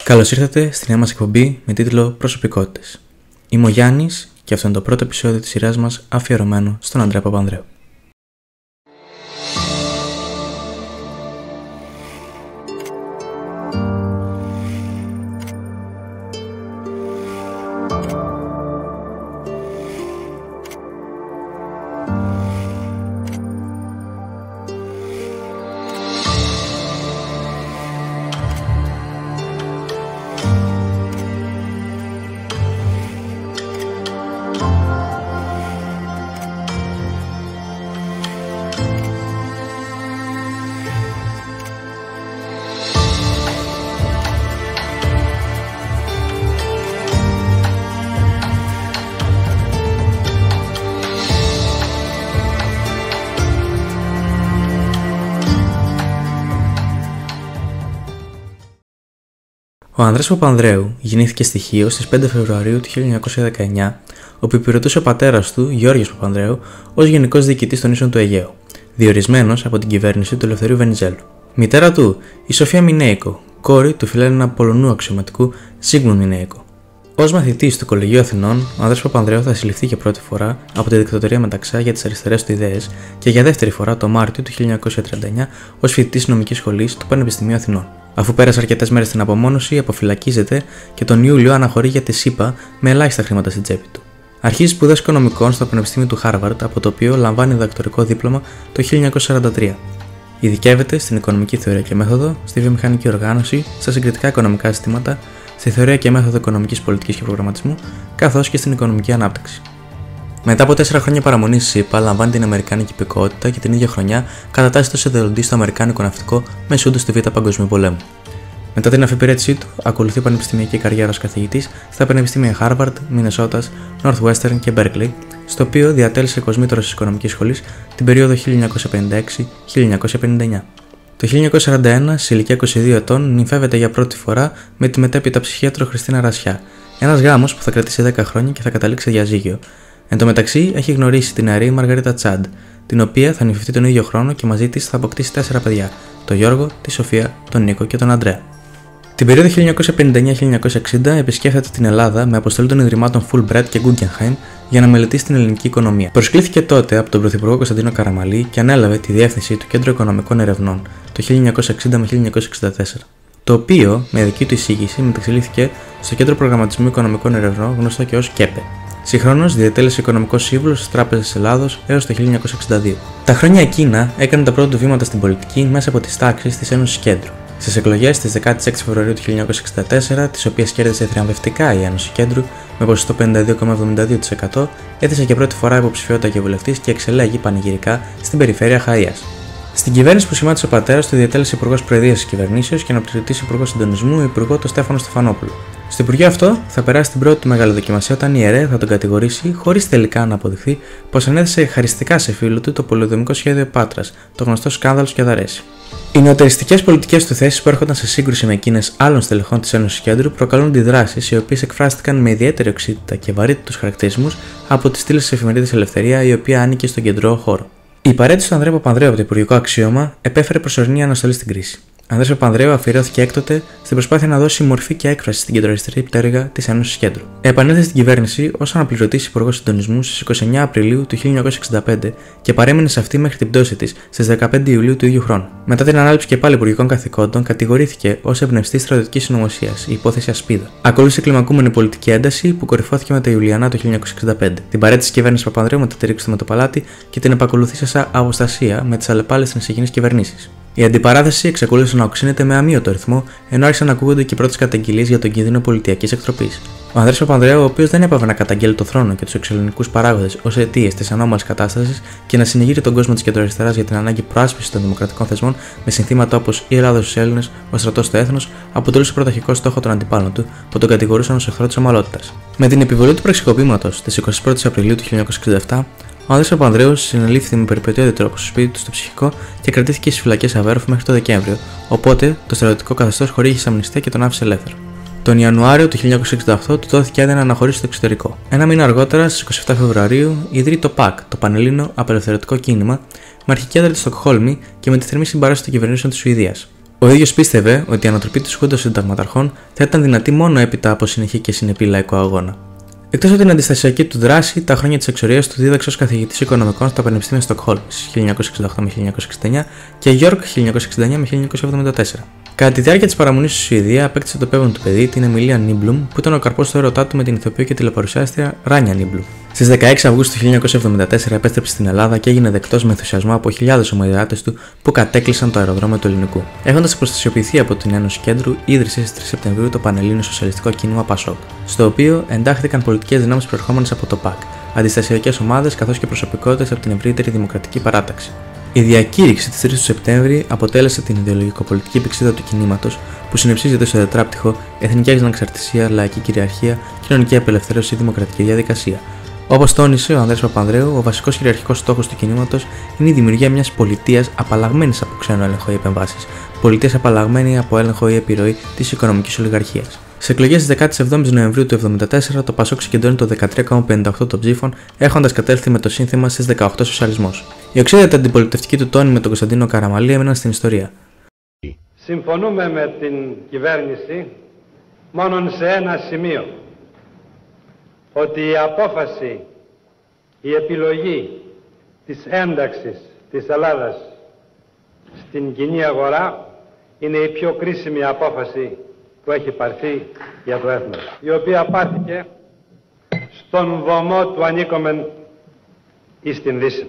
Καλώς ήρθατε στη νέα μας εκπομπή με τίτλο Προσωπικότητες. Είμαι ο Γιάννης και αυτό είναι το πρώτο επεισόδιο της σειράς μας αφιερωμένο στον Ανδρέα Παπανδρέου. Ο Ανδρέας Παπανδρέου γεννήθηκε στη Χίο στις 5 Φεβρουαρίου του 1919, όπου υπηρετούσε ο πατέρας του, Γιώργος Παπανδρέου, ως Γενικός Διοικητής των Νήσων του Αιγαίου, διορισμένος από την κυβέρνηση του Ελευθερίου Βενιζέλου. Μητέρα του, η Σοφία Μινέικο, κόρη του φιλέλληνα Πολωνού αξιωματικού Ζίγμουντ Μινέικο. Ως μαθητής του Κολεγίου Αθηνών, ο Ανδρέας Παπανδρέου θα συλληφθεί για πρώτη φορά από τη δικτατορία Μεταξά για τις αριστερές του ιδέες και για δεύτερη φορά το Μάρτιο του 1939 ως φοιτητής νομικής σχολής του Πανεπιστημίου Αθηνών. Αφού πέρασε αρκετές μέρες στην απομόνωση, αποφυλακίζεται και τον Ιούλιο αναχωρεί για τη ΣΥΠΑ με ελάχιστα χρήματα στην τσέπη του. Αρχίζει σπουδές οικονομικών στο Πανεπιστήμιο του Χάρβαρντ, από το οποίο λαμβάνει διδακτορικό δίπλωμα το 1943. Ειδικεύεται στην οικονομική θεωρία και μέθοδο, στη βιομηχανική οργάνωση, στα συγκριτικά οικονομικά συστήματα, στη θεωρία και μέθοδο οικονομικής πολιτικής και προγραμματισμού, καθώς και στην οικονομική ανάπτυξη. Μετά από 4 χρόνια παραμονής στη ΣΥΠΑ, λαμβάνει την Αμερικάνικη υπηκότητα και την ίδια χρονιά κατατάσσεται ως εθελοντής στο Αμερικάνικο ναυτικό μεσούντο στη Β' Παγκοσμίου Πολέμου. Μετά την αφιπηρέτησή του, ακολουθεί πανεπιστημιακή καριέρα ως καθηγητής στα πανεπιστήμια Χάρβαρντ, Μινεσότας, Northwestern και Berkeley, στο οποίο διατέλεσε κοσμήτωρος της Οικονομικής Σχολής την περίοδο 1956-1959. Το 1941, σε ηλικία 22 ετών, νυμφεύεται για πρώτη φορά με τη μετέπειτα ψυχίατρο Χριστίνα Ρασιά, ένας γάμος που θα κρατήσει 10 χρόνια και θα καταλήξει διαζύγιο. Εν τω μεταξύ, έχει γνωρίσει την νεαρή Μαργαρίτα Τσάντ, την οποία θα νυμφευτεί τον ίδιο χρόνο και μαζί της θα αποκτήσει 4 παιδιά: τον Γιώργο, τη Σοφία, τον Νίκο και τον Ανδρέα. Την περίοδο 1959-1960 επισκέφτεται την Ελλάδα με αποστολή των Ιδρυμάτων Fulbright και Guggenheim για να μελετήσει την ελληνική οικονομία. Προσκλήθηκε τότε από τον Πρωθυπουργό Κωνσταντίνο Καραμαλή και ανέλαβε τη διεύθυνση του Κέντρου Οικονομικών Ερευνών το 1960-1964. Το οποίο, με δική του εισήγηση, μεταξελίχθηκε στο Κέντρο Προγραμματισμού Οικονομικών Ερευνών, γνωστό και ως ΚΕΠΕ. Συγχρόνως διετέλεσε οικονομικός σύμβουλος στις Τράπεζες της Ελλάδος έως το 1962. Τα χρόνια εκείνα έκανε τα πρώτα του βήματα στην πολιτική μέσα από τις τάξεις της Ένωσης Κέντρου. Στις εκλογές της 16 Φεβρουαρίου του 1964, τις οποίες κέρδισε θριαμβευτικά η Ένωση Κέντρου με ποσοστό 52,72%, έθεσε για πρώτη φορά υποψηφιότητα για βουλευτής και εξελέγει πανηγυρικά στην περιφέρεια Χαΐας. Στην κυβέρνηση που σχημάτισε ο πατέρας του, διατέλεσε υπουργός προεδρίας της κυβερνήσεως και αναπληρωτής υπουργός συντονισμού, υπουργό τον Στέφανο Στεφανόπουλο. Στο υπουργείο αυτό θα περάσει την πρώτη του μεγάλη δοκιμασία όταν η ΕΡΕ θα τον κατηγορήσει, χωρίς τελικά να αποδειχθεί, πως ανέθεσε χαριστικά σε φίλο του το πολεοδομικό σχέδιο Πάτρας, το γνωστό σκάνδαλο Σκιαδαρέση. Οι νεωτεριστικές πολιτικές του θέσεις που έρχονταν σε σύγκρουση με εκείνες άλλων στελεχών της Ένωσης Κέντρου προκαλούν αντιδράσεις οι οποίες εκφράστηκαν με ιδιαίτερη οξύτητα και βαρύτητους χαρακτηρισμούς από τη στήλη της εφημερίδας Ελευθερία, η οποία άνοικε στον κεντρό χώρο. Η παρέτηση του Ανδρέα Παπανδρέου από το υπουργικό αξίωμα επέφερε προσωρινή αναστολή στην κρίση. Ο Ανδρέας Παπανδρέου αφιερώθηκε έκτοτε στην προσπάθεια να δώσει μορφή και έκφραση στην κεντροαριστερή πτέρυγα της Ένωσης Κέντρου. Επανήλθε στην κυβέρνηση ως αναπληρωτής υπουργός συντονισμού στις 29 Απριλίου του 1965 και παρέμεινε σε αυτή μέχρι την πτώση της στις 15 Ιουλίου του ίδιου χρόνου. Μετά την ανάληψη και πάλι υπουργικών καθηκόντων, κατηγορήθηκε ως εμπνευστής στρατιωτικής συνωμοσίας, η υπόθεση Ασπίδα. Ακολούθησε κλιμακούμενη πολιτική ένταση που κορυφώθηκε με τα Ιουλιανά του 1965. Την παρέτηση της κυβέρνησης Παπανδρέου με τη ρήξη του Μετωπαλάτη και την επακολουθήσασα αποστασία με τις αλλεπάλληλες συνεχείς κυβερνήσεις. Η αντιπαράθεση εξακολούθησε να οξύνεται με αμύωτο ρυθμό, ενώ άρχισαν να ακούγονται και οι πρώτες καταγγελίες για τον κίνδυνο πολιτιακής εκτροπής. Ο Ανδρέας Παπανδρέου, ο οποίος δεν έπαβε να καταγγέλει το θρόνο και τους εξωτερικούς παράγοντες ως αιτίες της ανώμαλης κατάστασης και να συνηγείρει τον κόσμο της κεντροαριστεράς για την ανάγκη προάσπισης των δημοκρατικών θεσμών με συνθήματα όπως η Ελλάδα στους Έλληνες, ο στρατός στο έθνος, αποτελούσε πρωταρχικό στόχο των αντιπάλων του που τον κατηγορούσαν ως εχθρό της ομαλότητας. Με την επιβολή του πραξικοπήματος της 21 Απριλίου του 1967, ο Ανδρέας Παπανδρέου συνελήφθη με περιπετειώδη τρόπο στο σπίτι του στο Ψυχικό και κρατήθηκε στις φυλακές Αβέροφ μέχρι το Δεκέμβριο, οπότε το στρατιωτικό καθεστώς χορήγησε αμνηστία και τον άφησε ελεύθερο. Τον Ιανουάριο του 1968 του δόθηκε άδεια να αναχωρήσει στο εξωτερικό. Ένα μήνα αργότερα, στις 27 Φεβρουαρίου, ιδρύει το ΠΑΚ, το Πανελλήνιο Απελευθερωτικό Κίνημα, με αρχική έδρα τη Στοκχόλμη και με τη θερμή συμπαράσταση των κυβερνήσεων της Σουηδίας. Ο ίδιος πίστευε ότι η ανατροπή της Χούντας των Συνταγματαρχών θα ήταν δυνατή μόνο έπειτα από συνεχή και συνεπή λαϊκό αγώνα. Εκτός από την αντιστασιακή του δράση, τα χρόνια της εξορίας του δίδαξε ως καθηγητής οικονομικών στα Πανεπιστήμια Στοκχόλμης 1968 με 1969 και Γιόρκ 1969 με 1974. Κατά τη διάρκεια της παραμονής στη Σουηδία, απέκτησε το πέπον του παιδί, την Εμιλία Νίμπλουμ, που ήταν ο καρπός του έρωτά του με την ηθοποιό και τηλεπαρουσιάστρια Ράνια Νίμπλουμ. Στις 16 Αυγούστου 1974 επέστρεψε στην Ελλάδα και έγινε δεκτός με ενθουσιασμό από χιλιάδες ομοειδεάτες του που κατέκλυσαν το αεροδρόμιο του Ελληνικού. Έχοντας αποστασιοποιηθεί από την Ένωση Κέντρου, ίδρυσε στις 3 Σεπτεμβρίου το Πανελλήνιο Σοσιαλιστικό Κίνημα Πασόκ, στο οποίο εντάχθηκαν πολιτικές δυνάμεις προερχόμενες από το ΠΑΚ, αντιστασιακές ομάδες καθώς και προσωπικότητες από την ευρύτερη Δημοκρατική Παράταξη. Η διακήρυξη της 3 του Σεπτέμβρη αποτέλεσε την ιδεολογικοπολιτική πηξίδα του κινήματος που συνεψίζεται στο τετράπτυχο Εθνική Ανεξαρτησία, Λαϊκή Κυριαρχία, Κοινωνική Απελευθέρωση, Δημοκρατική Διαδικασία. Όπως τόνισε ο Ανδρέας Παπανδρέου, ο βασικός κυριαρχικός στόχος του κινήματος είναι η δημιουργία μιας πολιτείας απαλλαγμένης από ξένο έλεγχο ή επεμβάσεις, πολιτείας απαλλαγμένη από έλεγχο ή επιρροή της οικονομικής ολιγαρχίας. Στις εκλογές της 17ης Νοεμβρίου του 1974, το ΠΑΣΟΚ συγκεντρώνει το 13,58% των ψήφων, έχοντας κατέλθει με το σύνθημα στις 18 Σοσιαλισμός. Η οξύδατη αντιπολιτευτική του τόνη με τον Κωνσταντίνο Καραμαλή έμειναν στην ιστορία. Συμφωνούμε με την κυβέρνηση μόνον σε ένα σημείο. Ότι η απόφαση, η επιλογή της ένταξης της Ελλάδας στην κοινή αγορά είναι η πιο κρίσιμη απόφαση που έχει πάρθει για το έθνος, η οποία πάρθηκε στον βωμό του ανήκομεν εις την Δύση.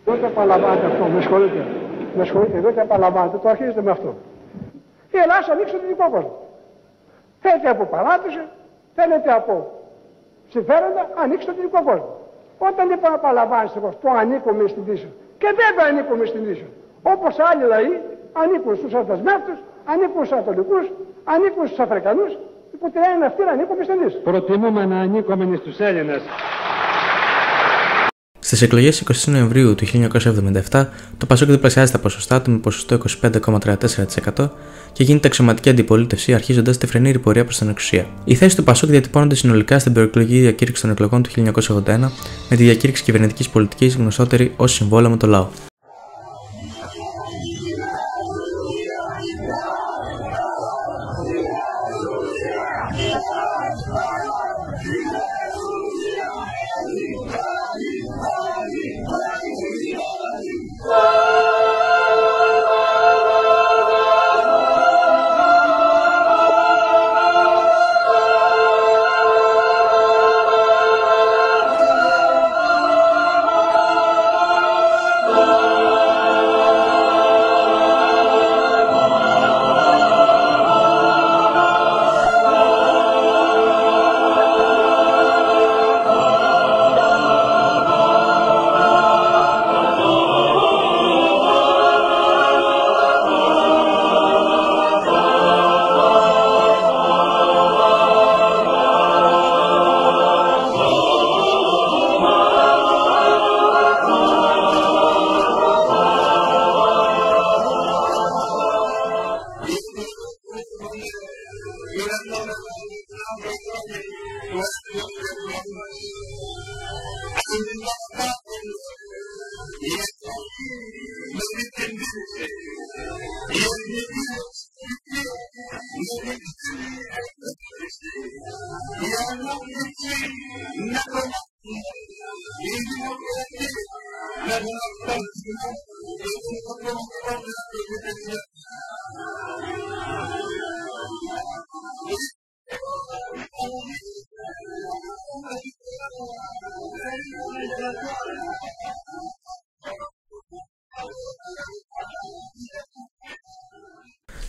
Δεν το επαναλαμβάνετε αυτό, με συγχωρείτε, δεν το επαναλαμβάνετε, το αρχίζετε με αυτό. Η Ελλάδα ανοίξει τον δυτικό κόσμο. Θέλετε από παράδοση, θέλετε από συμφέροντα, ανοίξει τον δυτικό κόσμο. Όταν λοιπόν επαναλαμβάνεστε που ανήκουμε στην Δύση, και βέβαια ανήκουμε στην Δύση, όπως άλλοι λαοί ανήκουν στους Αντασμεύτους, ανήκουν στους Ανατολικούς, ανήκουν στους Αφρικανούς, που την λένε αυτοί να ανήκουμε στην Δύση. Προτιμούμε να ανήκουμε στους Έλληνες. Στις εκλογές 20 Νοεμβρίου του 1977, το ΠΑΣΟΚ διπλασιάζει τα ποσοστά του με ποσοστό 25,34% και γίνεται αξιωματική αντιπολίτευση, αρχίζοντας τη φρενήρη πορεία προς την εξουσία. Οι θέσεις του ΠΑΣΟΚ διατυπώνονται συνολικά στην προεκλογική διακήρυξη των εκλογών του 1981, με τη διακήρυξη κυβερνητικής πολιτικής γνωστότερη ως συμβόλαιο με το λαό.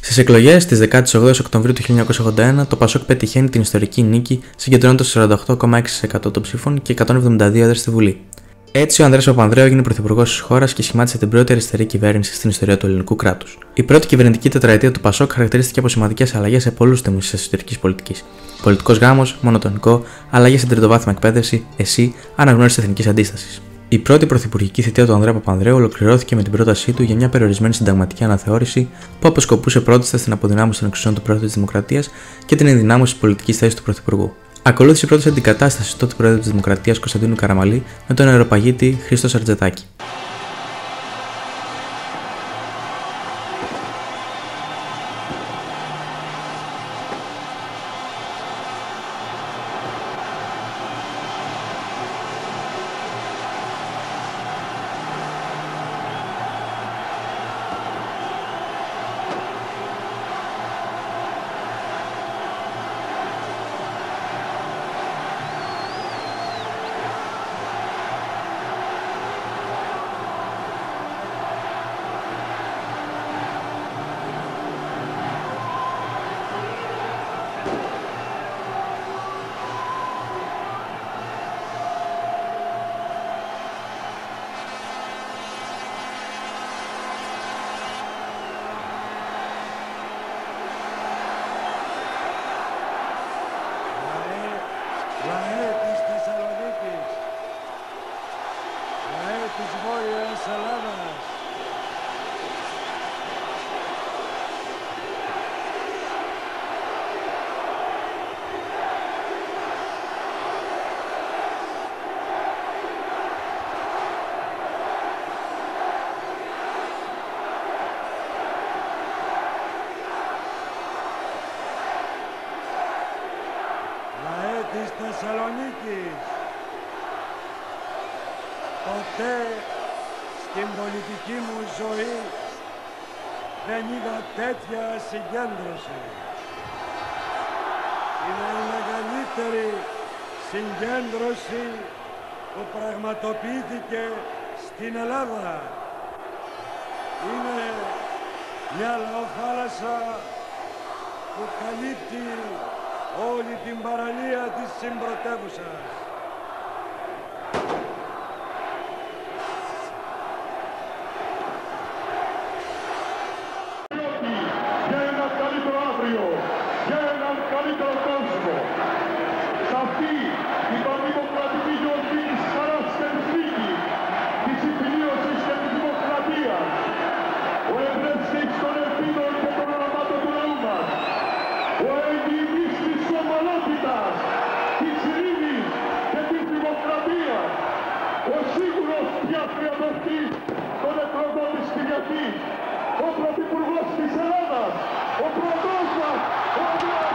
Στις εκλογές της 18 Οκτωβρίου του 1981, το ΠΑΣΟΚ πετυχαίνει την ιστορική νίκη, συγκεντρώνοντας 48,6% των ψήφων και 172 έδρες στη Βουλή. Έτσι, ο Ανδρέας Παπανδρέου έγινε πρωθυπουργός της χώρας και σχημάτισε την πρώτη αριστερή κυβέρνηση στην ιστορία του ελληνικού κράτους. Η πρώτη κυβερνητική τετραετία του ΠΑΣΟΚ χαρακτηρίστηκε από σημαντικές αλλαγές σε πολλούς τομείς της εσωτερικής πολιτικής. Πολιτικός γάμος, μονοτονικό, αλλαγές στην τριτοβάθμια εκπαίδευση, ΕΣΥ, αναγνώριση εθνικής αντίστασης. Η πρώτη πρωθυπουργική θητεία του Ανδρέα Παπανδρέου ολοκληρώθηκε με την πρότασή του για μια περιορισμένη συνταγματική αναθεώρηση που αποσκοπούσε πρώτιστα στην αποδυνάμωση των εξουσιών του Πρόεδρου της Δημοκρατίας και την ενδυνάμωση της πολιτικής θέσης του Πρωθυπουργού. Ακολούθησε η πρώτη αντικατάσταση τότε Πρόεδρου της Δημοκρατίας Κωνσταντίνου Καραμαλή με τον αεροπαγίτη Χρήστο Σαρτζετάκη. της Θεσσαλονίκης. Ποτέ στην πολιτική μου ζωή δεν είδα τέτοια συγκέντρωση. Είναι η μεγαλύτερη συγκέντρωση που πραγματοποιήθηκε στην Ελλάδα. Είναι μια λαοθάλασσα που καλύπτει όλη την παραλία της συμπρωτεύουσας. Για έναν καλύτερο αύριο, για έναν καλύτερο κόσμο. Σε αυτή την πανδημοκρατική γιορτή της χαράς και της νίκης, της συμφιλίωσης και της δημοκρατίας, ο εμπνευστής των ελπίδων και των οραμάτων του λαού μας, ο εγγυητής της ομαλότητας, της ειρήνης και της δημοκρατίας, ο σίγουρος διαθριαδευτής των εκλογών της Κυριακής, ο Πρωθυπουργός της Ελλάδας, ο Πρωθυπουργός μας, ο Αντρέας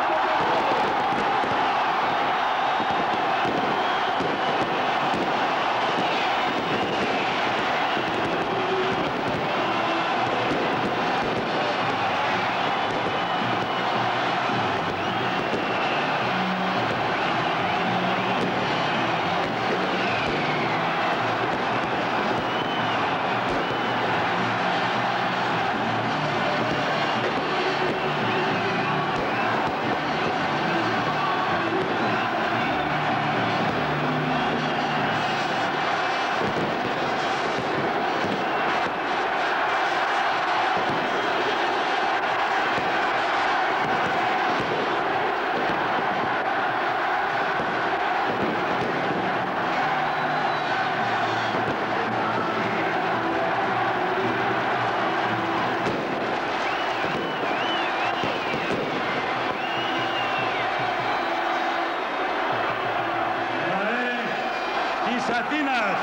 της Αθήνας.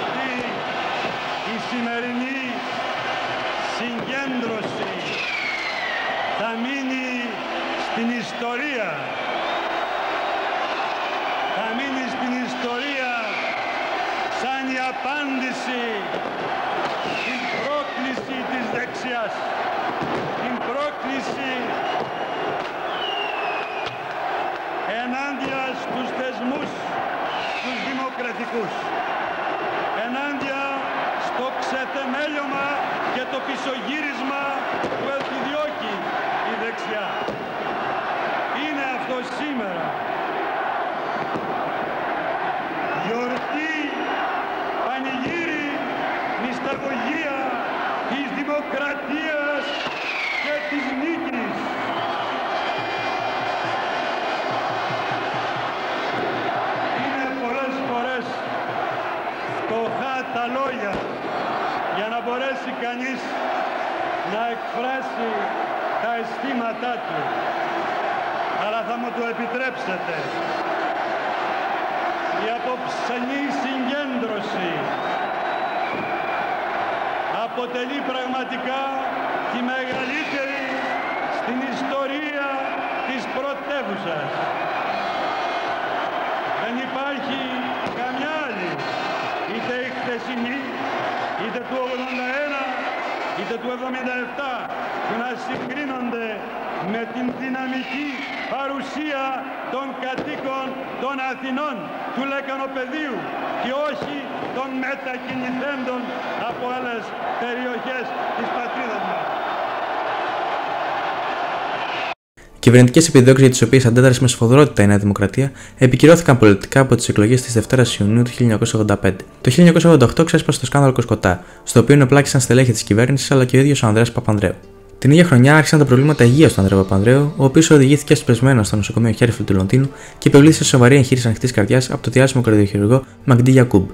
Αυτή η σημερινή συγκέντρωση θα μείνει στην ιστορία. Θα μείνει στην ιστορία σαν η απάντηση στην πρόκληση της δεξιάς. Την πρόκληση ενάντια στους θεσμούς, τους δημοκρατικούς. Ενάντια στο ξεθεμέλιωμα και το πισωγύρισμα που επιδιώκει η δεξιά. Είναι αυτό σήμερα. Γιορτή, πανηγύρι, μυσταγωγία της δημοκρατίας και της νίκης. Είναι πολλές φορές φτωχά τα λόγια για να μπορέσει κανείς να εκφράσει τα αισθήματά του. Αλλά θα μου το επιτρέψετε. Η απόψινή συγκέντρωση αποτελεί πραγματικά τη μεγαλύτερη στην ιστορία της πρωτεύουσας. Δεν υπάρχει καμιά άλλη, είτε η χθεσινή, είτε του 81, είτε του 77, που να συγκρίνονται με την δυναμική παρουσία των κατοίκων των Αθηνών, του Λεκανοπεδίου και όχι των μετακινηθέντων από άλλες περιοχές της πατρίδας μας. Οι κυβερνητικές επιδόξεις για τις οποίες αντέδρασε με σφοδρότητα η Νέα Δημοκρατία επικυρώθηκαν πολιτικά από τις εκλογές της Δευτέρας Ιουνίου του 1985. Το 1988 ξέσπασε το σκάνδαλο Κοσκοτά, στο οποίο ενεπλάκησαν στελέχη της κυβέρνησης αλλά και ο ίδιος ο Ανδρέας Παπανδρέου. Την ίδια χρονιά άρχισαν τα προβλήματα υγείας του Ανδρέα Παπανδρέου, ο οποίος οδηγήθηκε ασπεσμένος στο νοσοκομείο Χέρφιλντ του Λονδίνου και υπευλήθη σε σοβαρή εγχείρηση ανοιχτής καρδιάς από το διάσημο καρδιοχειρουργό Μαγντί Γιακούμπ.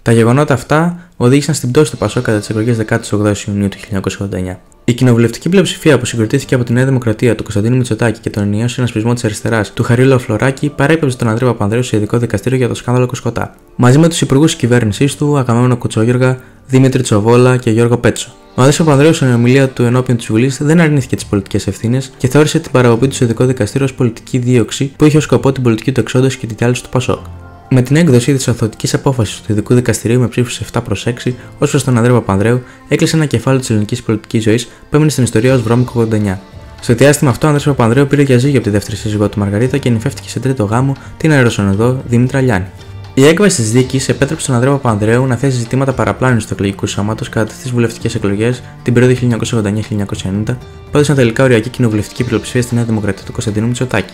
Τα γεγονότα αυτά οδήγησαν στην πτώση του ΠΑΣΟΚ κατά τις εκλογές 18 Ιουνίου του 1989. Η κοινοβουλευτική πλειοψηφία που συγκροτήθηκε από τη Νέα Δημοκρατία του Κωνσταντίνου Μητσοτάκη και τον ενιαίο συνασπισμό της αριστεράς του Χαρίλαου Φλωράκη παρέπεψε τον Ανδρέα Παπανδρέου σε ειδικό δικαστήριο για το σκάνδαλο Κοσκοτά, μαζί με τους υπουργούς της κυβέρνησής του Αγαμέμνο Κουτσόγιοργα, Δημήτρη Τσοβόλα και Γιώργο Πέτσο. Ο Ανδρέας Παπανδρέου, στην ομιλία του ενώπιον της Βουλής, δεν αρνήθηκε τις πολιτικές ευθύνες και θεώρησε την παραπομπή του στο ειδικό δικαστήριο ως πολιτική δίωξη που είχε ως σκοπό την πολιτική του εξόντωση και τη διάλυση του ΠΑΣΟΚ. Με την έκδοση της αθωτικής απόφασης του ειδικού δικαστηρίου με ψήφους 7-6 ως προς τον Ανδρέα Παπανδρέου, έκλεισε ένα κεφάλαιο της ελληνικής πολιτικής ζωής που έμεινε στην ιστορία ως βρώμικο 89. Στο διάστημα αυτό, ο Ανδρέας Παπανδρέου πήρε διαζύγιο από τη δεύτερη σύζυγό του Μαργαρίτα και νυμφεύτηκε σε τρίτο γάμο την αεροσυνοδό Δήμητρα Λιάννη. Η έκβαση της δίκης επέτρεψε στον Ανδρέα Παπανδρέου να θέσει ζητήματα παραπλάνησης του εκλογικού σώματος κατά τις βουλευτικές εκλογές την περίοδο 1989-1990, που έδωσαν τελικά οριακή κοινοβουλευτική πλειοψηφία στη Νέα Δημοκρατία του Κωνσταντίνου Μητσοτάκη.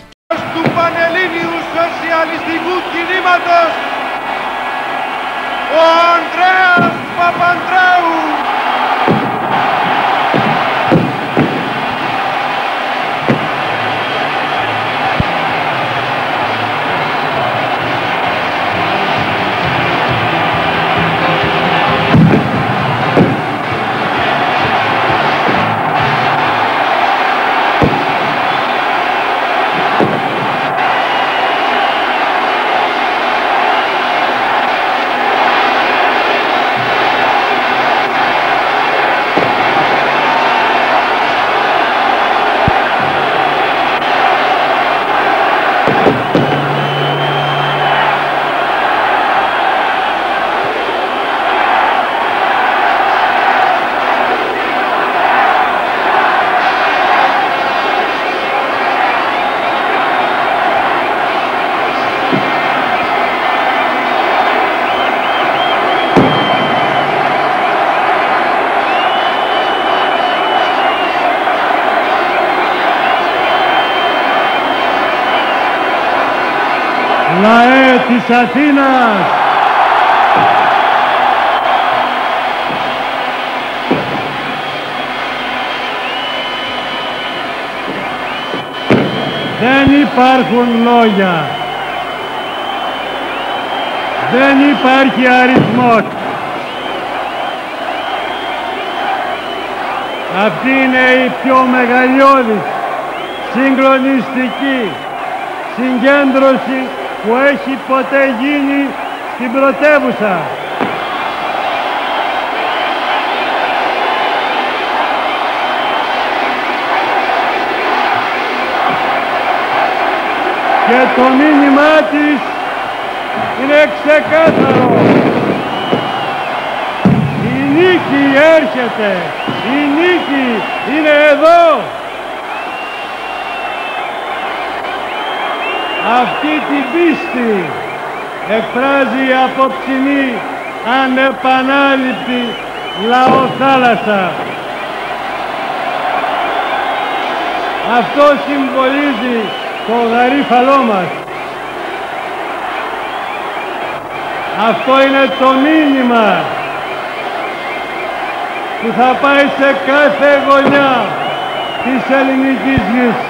Του Πανελλήνιου Σοσιαλιστικού Κινήματος, ο Ανδρέας Παπανδρέου. Λαέ της Αθήνας, δεν υπάρχουν λόγια, δεν υπάρχει αριθμός. Αυτή είναι η πιο μεγαλειώδης, συγκλονιστική συγκέντρωση που έχει ποτέ γίνει στην πρωτεύουσα. Και το μήνυμά της είναι ξεκάθαρο. Η νίκη έρχεται, η νίκη είναι εδώ. Αυτή την πίστη εκφράζει η απόψινή ανεπανάληπτη λαοθάλασσα. Αυτό συμβολίζει το γαρίφαλό μας. Αυτό είναι το μήνυμα που θα πάει σε κάθε γωνιά της ελληνικής γης.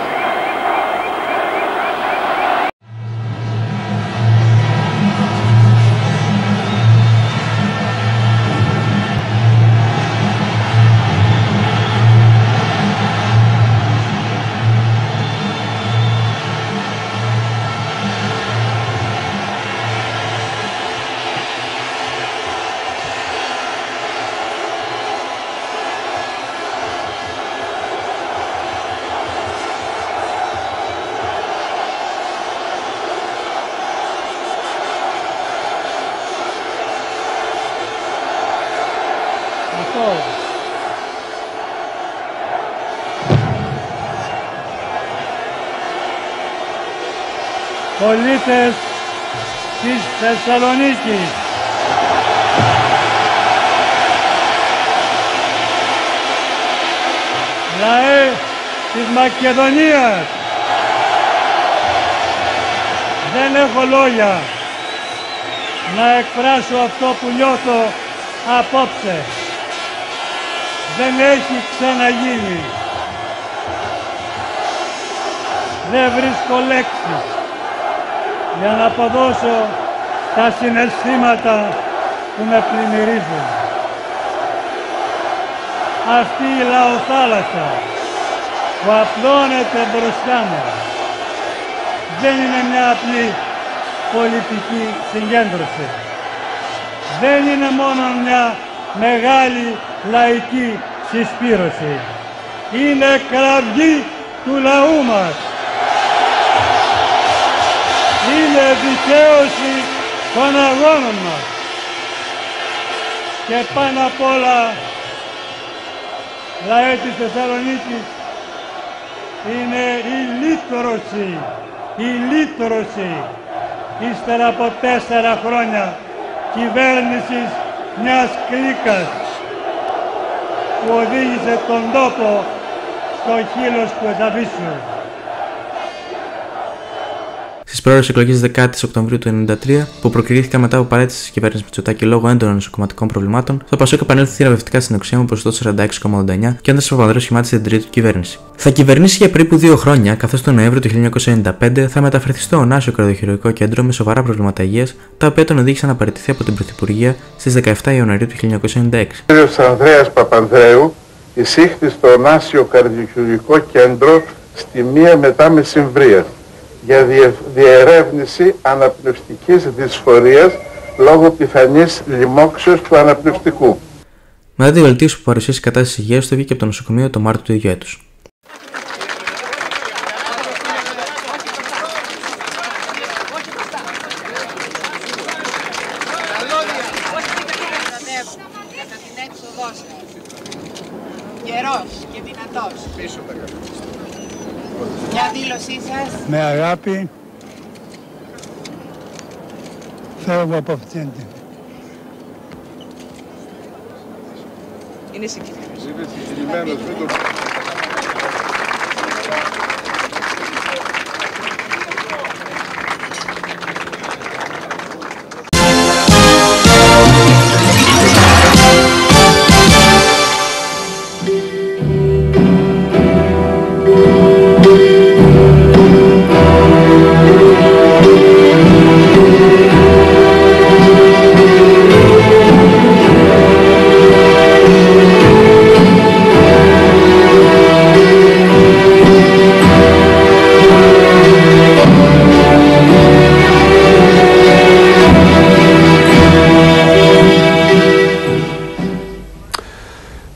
Πολίτες της Θεσσαλονίκης, λαέ της Μακεδονίας, δεν έχω λόγια να εκφράσω αυτό που νιώθω απόψε. Δεν έχει ξαναγίνει. Δεν βρίσκω λέξεις για να αποδώσω τα συναισθήματα που με πλημμυρίζουν. Αυτή η λαοθάλασσα που απλώνεται μπροστά μου δεν είναι μια απλή πολιτική συγκέντρωση. Δεν είναι μόνο μια μεγάλη λαϊκή συσπήρωση. Είναι κραυγή του λαού μας. Είναι δικαίωση των αγώνων μας. Και πάνω απ' όλα, λαέ της Θεσσαλονίκης, είναι η λύτρωση ύστερα από 4 χρόνια κυβέρνησης μιας κλίκας που οδήγησε τον τόπο στο χείλος του Εδαβίσιου. Στις πρόορες εκλογές 10 Οκτωβρίου του 1993, που προκριθήκαν μετά από παρέτηση της κυβέρνησης Μητσοτάκη λόγω έντονων εσωκομματικών προβλημάτων, το Πασόκ επανέλθει θηραπευτικά στην εξουσία με ποσοστό 46,89 και ο Ανδρέας Παπανδρέου σχημάτισε την τρίτη του κυβέρνηση. Θα κυβερνήσει για περίπου 2 χρόνια, καθώς τον Νοέμβριο του 1995 θα μεταφερθεί στο Ωνάσιο Καρδιοχειρουργικό Κέντρο με σοβαρά προβλήματα υγείας, τα οποία τον οδήγησαν να παραιτηθεί από την Πρωθυπουργία στις 17 Ιανουαρίου του 1996. Ο κ. Ανδρέας Παπανδρέου εισήχθη στο Ωνάσιο Καρδιοχειρουργικό Κέντρο στη 1 μετά μεσημβρία για διερεύνηση αναπνευστικής δυσφορίας λόγω πιθανής λοιμώξεως του αναπνευστικού. Μετά τη βελτίωση που παρουσίασε η κατάσταση υγείας του, βγήκε από το νοσοκομείο το Μάρτιο του ίδιου έτους. Γερός και δυνατός. Μια δήλωσή σας. Με αγάπη φεύγω από αυτήν. Είναι συγκεκριμένος. Είναι συγκεκριμένος, μην το...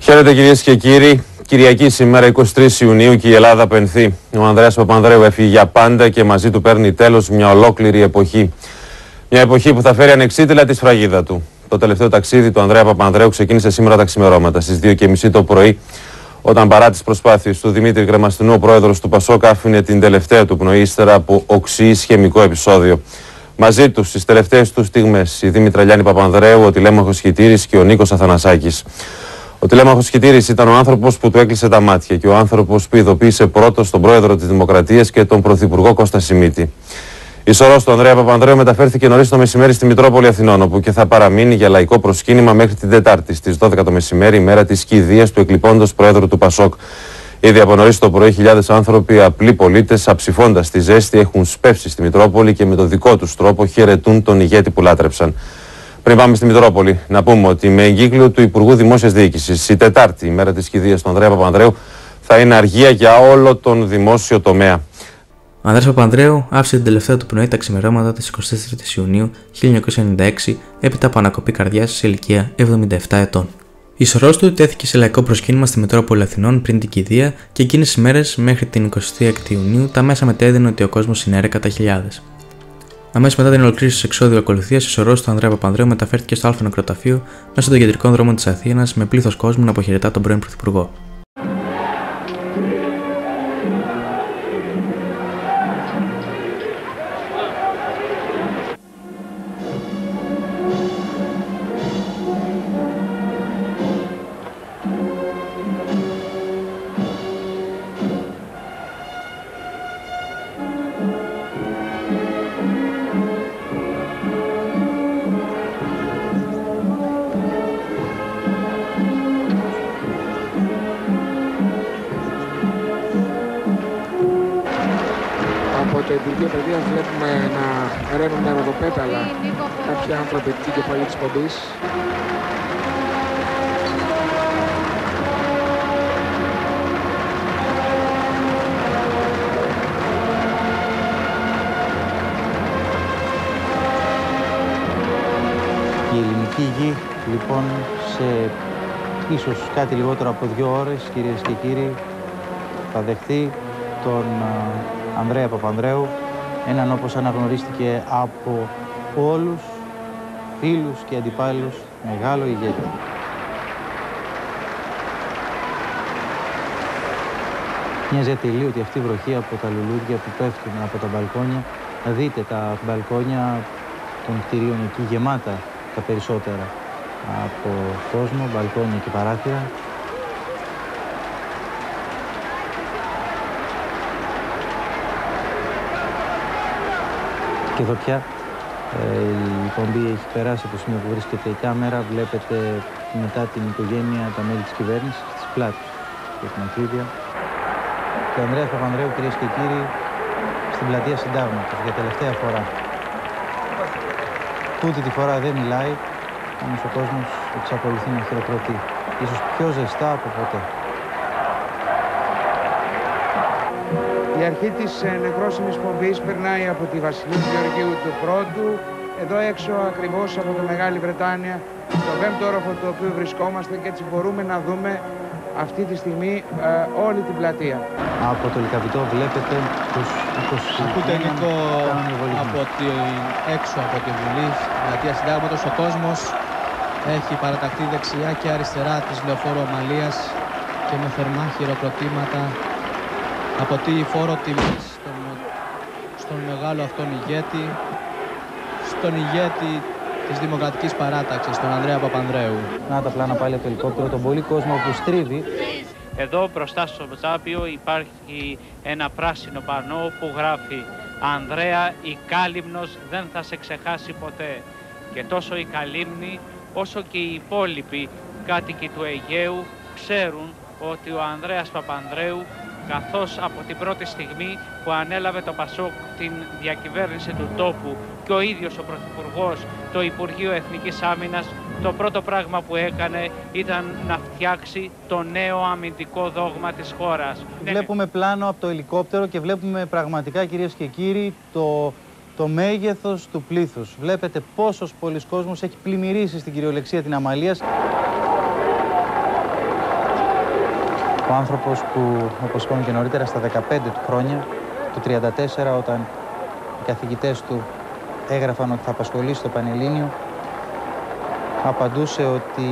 Χαίρετε κυρίες και κύριοι. Κυριακή σήμερα 23 Ιουνίου και η Ελλάδα πενθεί. Ο Ανδρέας Παπανδρέου έφυγε για πάντα και μαζί του παίρνει τέλος μια ολόκληρη εποχή. Μια εποχή που θα φέρει ανεξίτηλα τη σφραγίδα του. Το τελευταίο ταξίδι του Ανδρέα Παπανδρέου ξεκίνησε σήμερα τα ξημερώματα στις 2:30 το πρωί, όταν παρά τις προσπάθειες του Δημήτρη Κρεμαστινού, ο πρόεδρος του Πασόκ άφηνε την τελευταία του πνοή ύστερα από οξύ ισχυμικό επεισόδιο. Μαζί του στις τελευταίες του στιγμές η Δήμητρα Λιάννη Παπανδρέου, ο Τηλέμαχος Χιτήρης και ο Νίκος Αθανασάκης. Ο Τηλέμαχος Χιτήρης ήταν ο άνθρωπος που του έκλεισε τα μάτια και ο άνθρωπος που ειδοποίησε πρώτος τον πρόεδρο της Δημοκρατίας και τον πρωθυπουργό Κώστα Σιμίτη. Η σωρός του Ανδρέα Παπανδρέου μεταφέρθηκε νωρίς το μεσημέρι στη Μητρόπολη Αθηνών, όπου και θα παραμείνει για λαϊκό προσκύνημα μέχρι την Τετάρτη στις 12 το μεσημέρι, ημέρα της κηδείας του εκλειπώντος πρόεδρου του Πασόκ. Ήδη από νωρίς το πρωί, χιλιάδες άνθρωποι, απλοί πολίτες, αψηφώντας τη ζέστη, έχουν σπεύσει στη Μητρόπολη και με τον δικό τους τρόπο χαιρετούν τον ηγέτη που λάτρεψαν. Πριν πάμε στη Μητρόπολη, να πούμε ότι με εγκύκλιο του Υπουργού Δημόσιας Διοίκησης, η Τετάρτη, ημέρα της κηδείας του Ανδρέα Παπανδρέου, θα είναι αργία για όλο τον δημόσιο τομέα. Ο Ανδρέας Παπανδρέου άφησε την τελευταία του πνοή τα ξημερώματα της 24 Ιουνίου 1996, έπειτα από ανακοπή καρδιάς σε ηλικία 77 ετών. Η σωρός του τέθηκε σε λαϊκό προσκύνημα στη Μητρόπολη Αθηνών πριν την κηδεία και εκείνες τις μέρες μέχρι την 26 Ιουνίου τα μέσα μετέδιναν ότι ο κόσμος συνέρε κατά χιλιάδες. Αμέσως μετά την ολοκλήρωση της εξώδιου ακολουθίας, η σωρός του Ανδρέα Παπανδρέου μεταφέρθηκε στο Α Νεκροταφείο μέσω των κεντρικών δρόμων της Αθήνας με πλήθος κόσμου να αποχαιρετά τον πρώην Πρωθυπουργό. Από το Υπουργείο Παιδείας βλέπουμε να ραίνουν με ροδοπέταλα κάποιοι άνθρωποι την κεφαλή της πομπής. Η ελληνική γη, λοιπόν, σε ίσως κάτι λιγότερο από 2 ώρες, κυρίες και κύριοι, θα δεχτεί τον Ανδρέα Παπανδρέου, έναν, όπως αναγνωρίστηκε από όλους, φίλους και αντιπάλους, μεγάλο ηγέτη. Μοιάζει ατελείωτη αυτή η βροχή από τα λουλούδια που πέφτουν από τα μπαλκόνια. Να δείτε τα μπαλκόνια των κτηρίων εκεί γεμάτα τα περισσότερα από κόσμο, μπαλκόνια και παράθυρα. Και εδώ πια η πομπή έχει περάσει από το σημείο που βρίσκεται η κάμερα. Βλέπετε μετά την οικογένεια, τα μέλη της κυβέρνησης, στις πλάτους για την ακρίβεια. Και ο Ανδρέας Παπανδρέου, κυρίες και κύριοι, στην πλατεία Συντάγματος για τελευταία φορά. Τούτη τη φορά δεν μιλάει, όμως ο κόσμος εξακολουθεί να χειροκροτεί. Ίσως πιο ζεστά από ποτέ. Η αρχή της νεκρόσιμης πομπής περνάει από τη Βασιλείου Γεωργίου του Πρώτου, εδώ έξω ακριβώς από τη Μεγάλη Βρετάνια, στο 5ο όροφο του οποίου βρισκόμαστε, και έτσι μπορούμε να δούμε αυτή τη στιγμή όλη την πλατεία. Από το Λυκαβητό βλέπετε τους 20. Ακούτε, Νίκο, έξω από τη Βουλή, πλατεία Συντάγματος, ο κόσμος έχει παραταχθεί δεξιά και αριστερά της Λεωφόρου Αμαλίας και με θερμά χειροκροτήματα αποτείει φόρο τιμής στον μεγάλο αυτόν ηγέτη, στον ηγέτη της Δημοκρατικής Παράταξης, τον Ανδρέα Παπανδρέου. Να τα πλάνα πάλι από το ελικόπτερο, τον πολύ κόσμο που στρίβει. Εδώ μπροστά στο Ζάπιο υπάρχει ένα πράσινο πανό που γράφει «Ανδρέα, η Κάλυμνος δεν θα σε ξεχάσει ποτέ». Και τόσο η Καλύμνη όσο και οι υπόλοιποι κάτοικοι του Αιγαίου ξέρουν ότι ο Ανδρέας Παπανδρέου, καθώς από την πρώτη στιγμή που ανέλαβε το ΠΑΣΟΚ την διακυβέρνηση του τόπου και ο ίδιος ο Πρωθυπουργός, το Υπουργείο Εθνικής Άμυνας, το πρώτο πράγμα που έκανε ήταν να φτιάξει το νέο αμυντικό δόγμα της χώρας. Βλέπουμε πλάνο από το ελικόπτερο και βλέπουμε πραγματικά, κυρίες και κύριοι, το μέγεθος του πλήθους. Βλέπετε πόσος πολλής κόσμος έχει πλημμυρίσει στην κυριολεξία την Αμαλίας. Ο άνθρωπος που, όπως είπαμε και νωρίτερα, στα 15 του χρόνια, του 34, όταν οι καθηγητές του έγραφαν ότι θα απασχολήσει το Πανελλήνιο, απαντούσε ότι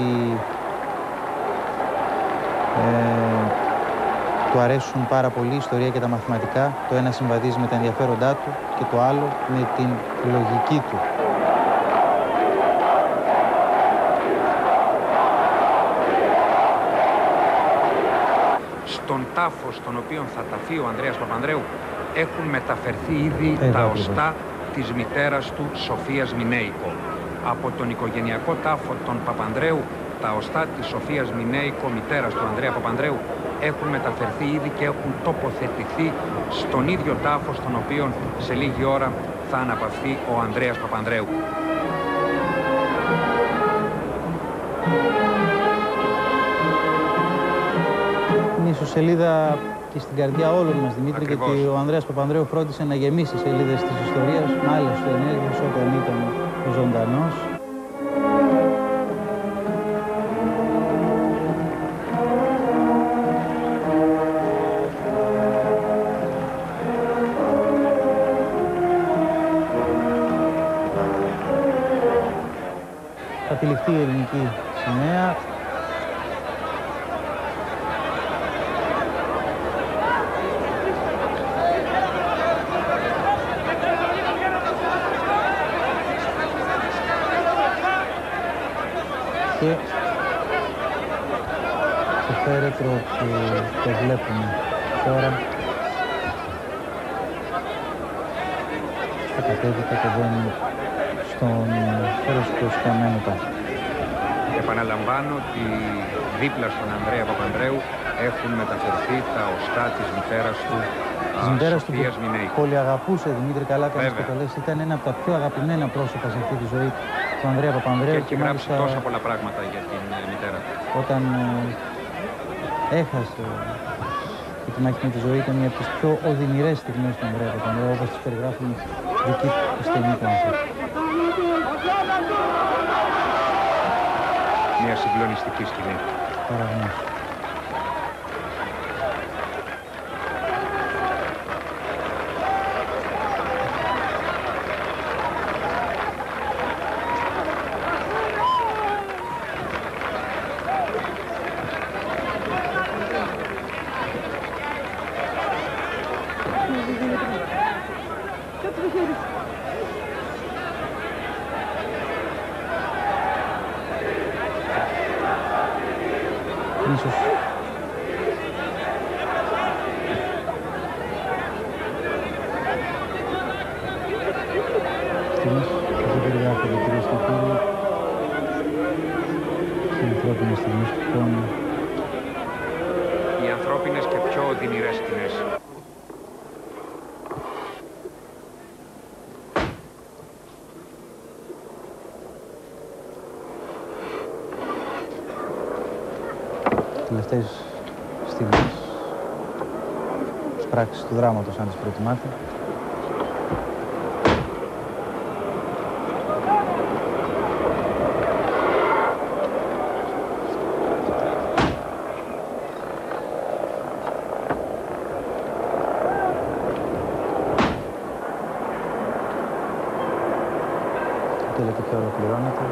του αρέσουν πάρα πολύ η ιστορία και τα μαθηματικά. Το ένα συμβαδίζει με τα ενδιαφέροντά του και το άλλο με την λογική του. Στον τάφο στον οποίο θα ταφεί ο Ανδρέας Παπανδρέου έχουν μεταφερθεί ήδη τα οστά της μητέρας του, Σοφίας Μινέικο. Από τον οικογενειακό τάφο των Παπανδρέου, τα οστά της Σοφίας Μινέικο, μητέρας του Ανδρέα Παπανδρέου, έχουν μεταφερθεί ήδη και έχουν τοποθετηθεί στον ίδιο τάφο στον οποίο σε λίγη ώρα θα αναπαυθεί ο Ανδρέας Παπανδρέου. Είναι ισοσελίδα και στην καρδιά όλων μας, Δημήτρη, Ακριβώς. γιατί ο Ανδρέας Παπανδρέου φρόντισε να γεμίσει σελίδες της ιστορίας, μάλιστα στο ενέργειες όταν ήταν ζωντανός. Θα τυλιχτεί η ελληνική σημαία. Και το φέρετρο που το βλέπουμε τώρα θα κατέβει κατεβαίνει στον φέρετρο σκαμμένο τάφο. Επαναλαμβάνω ότι δίπλα στον Ανδρέα Παπανδρέου έχουν μεταφερθεί τα οστά της μητέρας του, της μητέρας του Σοφίας Μινέικο. πολύ αγαπούσε, Δημήτρη, καλά κάνεις και το λες. Ήταν ένα από τα πιο αγαπημένα πρόσωπα σε αυτή τη ζωή του Ανδρέα Παπανδρέου. Και έχει γράψει τόσα πολλά πράγματα για την μητέρα του. Όταν έχασε τη μάχη με τη ζωή, ήταν μια από τις πιο οδυνηρές στιγμές του Ανδρέα Παπανδρέου, όπως τις περιγράφουν δικοί του στενοί του άνθρωποι. Μια συγκλονιστική σκηνή. Παραγνώς. Ίσως στιγμές που δεν περιγράφονται, κυρίες και κύριοι, οι ανθρώπινες στιγμές του πόνου. Οι ανθρώπινες και πιο οδυνηρές σκηνές. Τελευταίες στιγμές της πράξης του δράματος, αν τις προτιμάτε. Το τελετή πια ολοκληρώνεται.